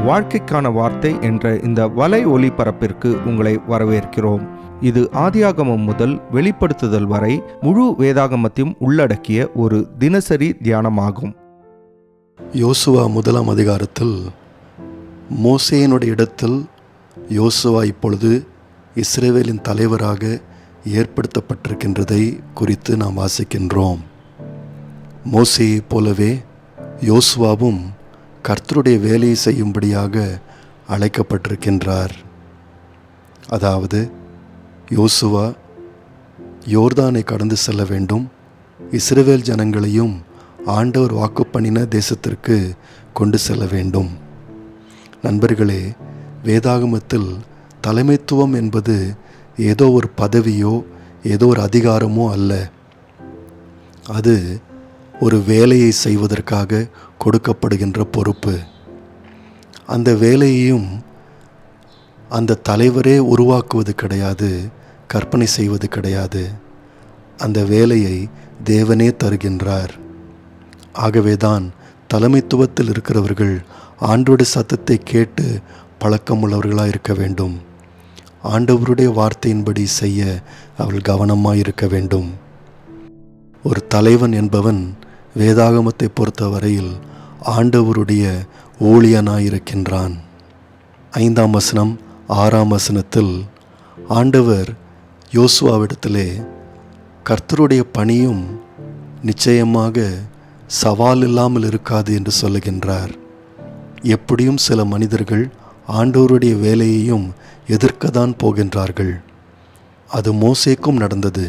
வாழ்க்கைக்கான வார்த்தை என்ற இந்த வலை ஒளிபரப்பிற்கு உங்களை வரவேற்கிறோம். இது ஆதியாகமம் முதல் வெளிப்படுத்துதல் வரை முழு வேதாகமத்தையும் உள்ளடக்கிய ஒரு தினசரி தியானமாகும். யோசுவா 1ஆம் அதிகாரத்தில் மோசேயினுடைய இடத்தில் யோசுவா இப்பொழுது இஸ்ரவேலின் தலைவராக ஏற்படுத்தப்பட்டிருக்கின்றதை குறித்து நாம் வாசிக்கின்றோம். மோசேயைப் போலவே யோசுவாவும் கர்த்தருடைய வேலையை செய்யும்படியாக அழைக்கப்பட்டிருக்கின்றார். அதாவது யோசுவா யோர்தானை கடந்து செல்ல வேண்டும், இஸ்ரவேல் ஜனங்களையும் ஆண்டவர் வாக்குப்பண்ணின தேசத்திற்கு கொண்டு செல்ல வேண்டும். நண்பர்களே, வேதாகமத்தில் தலைமைத்துவம் என்பது ஏதோ ஒரு பதவியோ ஏதோ ஒரு அதிகாரமோ அல்ல. அது ஒரு வேலையை செய்வதற்காக கொடுக்கப்படுகின்ற பொறுப்பு. அந்த வேலையையும் அந்த தலைவரே உருவாக்குவது கிடையாது, கற்பனை செய்வது கிடையாது. அந்த வேலையை தேவனே தருகின்றார். ஆகவேதான் தலைமைத்துவத்தில் இருக்கிறவர்கள் ஆண்டவருடைய சத்தத்தை கேட்டு பழக்கமுள்ளவர்களாக இருக்க வேண்டும். ஆண்டவருடைய வார்த்தையின்படி செய்ய அவர்கள் கவனமாக இருக்க வேண்டும். ஒரு தலைவன் என்பவன் வேதாகமத்தை பொறுத்தவரையில் ஆண்டவருடைய ஊழியனாயிருக்கின்றான். 5ஆம் வசனம் 6ஆம் வசனத்தில் ஆண்டவர் யோசுவாவிடத்திலே கர்த்தருடைய பணியும் நிச்சயமாக சவால் இல்லாமல் இருக்காது என்று சொல்லுகின்றார். எப்படியும் சில மனிதர்கள் ஆண்டவருடைய வேலையையும் எதிர்க்கத்தான் போகின்றார்கள். அது மோசேக்கும் நடந்தது.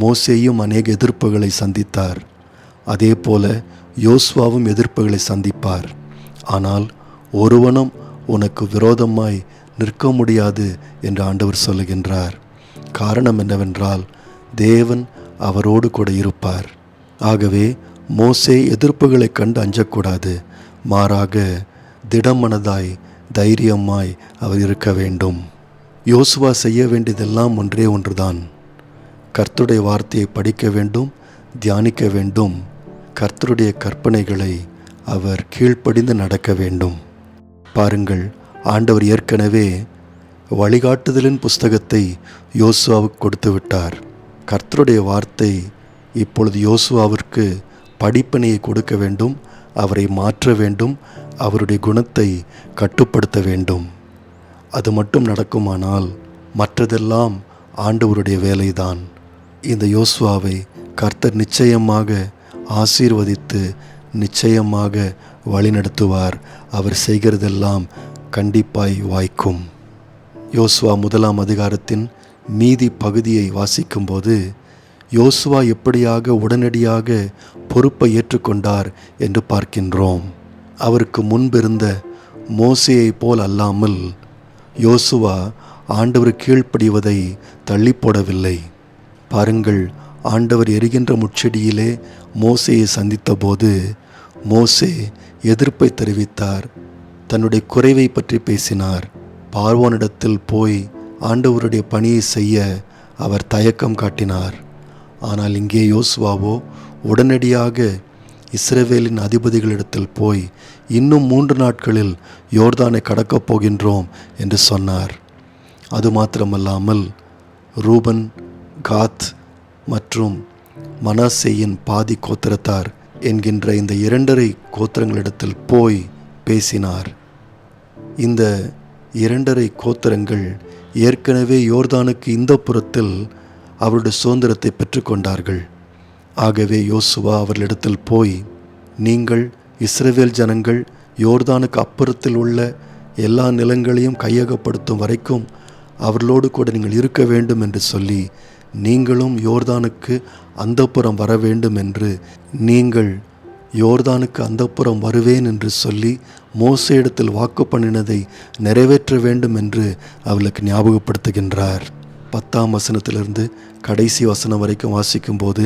மோசேயும் அநேக எதிர்ப்புகளை சந்தித்தார். அதே போல யோசுவாவும் எதிர்ப்புகளை சந்திப்பார். ஆனால் ஒருவனும் உனக்கு விரோதமாய் நிற்க முடியாது என்று ஆண்டவர் சொல்லுகின்றார். காரணம் என்னவென்றால் தேவன் அவரோடு கூட இருப்பார். ஆகவே மோசே எதிர்ப்புகளை கண்டு அஞ்சக்கூடாது. மாறாக திடமனதாய் தைரியமாய் அவர் இருக்க வேண்டும். யோசுவா செய்ய வேண்டியதெல்லாம் ஒன்றே ஒன்றுதான். கர்த்தருடைய வார்த்தையை படிக்க வேண்டும், தியானிக்க வேண்டும். கர்த்தருடைய கற்பனைகளை அவர் கீழ்ப்படிந்து நடக்க வேண்டும். பாருங்கள், ஆண்டவர் ஏற்கனவே வழிகாட்டுதலின் புஸ்தகத்தை யோசுவாவுக்கு கொடுத்து விட்டார். கர்த்தருடைய வார்த்தை இப்பொழுது யோசுவாவிற்கு படிப்பினையை கொடுக்க வேண்டும், அவரை மாற்ற வேண்டும், அவருடைய குணத்தை கட்டுப்படுத்த வேண்டும். அது மட்டும் நடக்குமானால் மற்றதெல்லாம் ஆண்டவருடைய வேலைதான். இந்த யோசுவாவை கர்த்தர் நிச்சயமாக ஆசீர்வதித்து நிச்சயமாக வழிநடத்துவார். அவர் செய்கிறதெல்லாம் கண்டிப்பாய் வாய்க்கும். யோசுவா 1ஆம் அதிகாரத்தின் மீதி பகுதியை வாசிக்கும்போது யோசுவா எப்படியாக உடனடியாக பொறுப்பை ஏற்றுக்கொண்டார் என்று பார்க்கின்றோம். அவருக்கு முன்பிருந்த மோசேயை போல் அல்லாமல் யோசுவா ஆண்டவர் கீழ்ப்படிவதை தள்ளி போடவில்லை. பாருங்கள், ஆண்டவர் எரிகின்ற முட்செடியிலே மோசேயை சந்தித்த போது மோசே எதிர்ப்பை தெரிவித்தார். தன்னுடைய குறைவை பற்றி பேசினார். பார்வோனிடத்தில் போய் ஆண்டவருடைய பணியை செய்ய அவர் தயக்கம் காட்டினார். ஆனால் இங்கே யோசுவாவோ உடனடியாக இஸ்ரவேலின் அதிபதிகளிடத்தில் போய் இன்னும் 3 நாட்களில் யோர்தானை கடக்கப் போகின்றோம் என்று சொன்னார். அது மாத்திரமல்லாமல் ரூபன், காத் மற்றும் மனாசேயின் பாதி கோத்திரத்தார் என்கின்ற இந்த 2.5 கோத்திரங்களிடத்தில் போய் பேசினார். இந்த 2.5 கோத்திரங்கள் ஏற்கனவே யோர்தானுக்கு இந்த புறத்தில் அவருடைய சுதந்திரத்தை பெற்றுக்கொண்டார்கள். ஆகவே யோசுவா அவர்களிடத்தில் போய், நீங்கள் இஸ்ரவேல் ஜனங்கள் யோர்தானுக்கு அப்புறத்தில் உள்ள எல்லா நிலங்களையும் கையகப்படுத்தும் வரைக்கும் அவர்களோடு கூட நீங்கள் இருக்க வேண்டும் என்று சொல்லி, நீங்களும் யோர்தானுக்கு அந்தப்புறம் வர வேண்டும் என்று, நீங்கள் யோர்தானுக்கு அந்தப்புறம் வருவேன் என்று சொல்லி மோசேயிடத்தில் வாக்கு பண்ணினதை நிறைவேற்ற வேண்டும் என்று அவளுக்கு ஞாபகப்படுத்துகின்றார். 10ஆம் வசனத்திலிருந்து கடைசி வசனம் வரைக்கும் வாசிக்கும்போது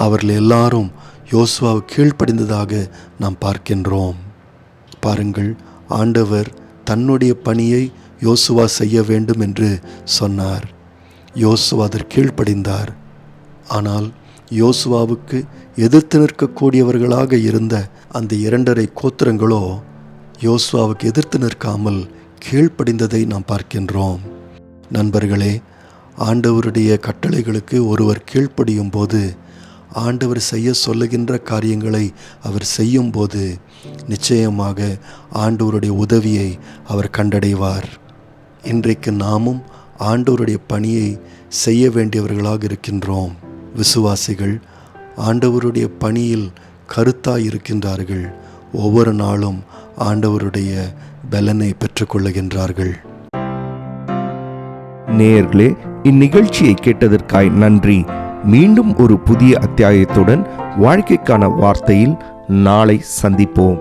அவர்கள் எல்லாரும் யோசுவாவை கீழ்ப்படிந்ததாக நாம் பார்க்கின்றோம். பாருங்கள், ஆண்டவர் தன்னுடைய பணியை யோசுவா செய்ய வேண்டும் என்று சொன்னார். யோசுவா அதற்கு கீழ்ப்படிந்தார். ஆனால் யோசுவாவுக்கு எதிர்த்து நிற்கக்கூடியவர்களாக இருந்த அந்த 2.5 கோத்திரங்களோ யோசுவாவுக்கு எதிர்த்து நிற்காமல் கீழ்ப்படிந்ததை நாம் பார்க்கின்றோம். நண்பர்களே, ஆண்டவருடைய கட்டளைகளுக்கு ஒருவர் கீழ்ப்படியும் போது, ஆண்டவர் செய்ய சொல்லுகின்ற காரியங்களை அவர் செய்யும்போது நிச்சயமாக ஆண்டவருடைய உதவியை அவர் கண்டடைவார். இன்றைக்கு நாமும் ஆண்டவருடைய பணியை செய்ய வேண்டியவர்களாக இருக்கின்றோம். விசுவாசிகள் ஆண்டவருடைய பணியில் கருத்தாய் இருக்கின்றார்கள். ஒவ்வொரு நாளும் ஆண்டவருடைய பலனை பெற்றுக்கொள்ளுகின்றார்கள். நேயர்களே, இந்நிகழ்ச்சியை கேட்டதற்காய் நன்றி. மீண்டும் ஒரு புதிய அத்தியாயத்துடன் வாழ்க்கைக்கான வார்த்தையில் நாளை சந்திப்போம்.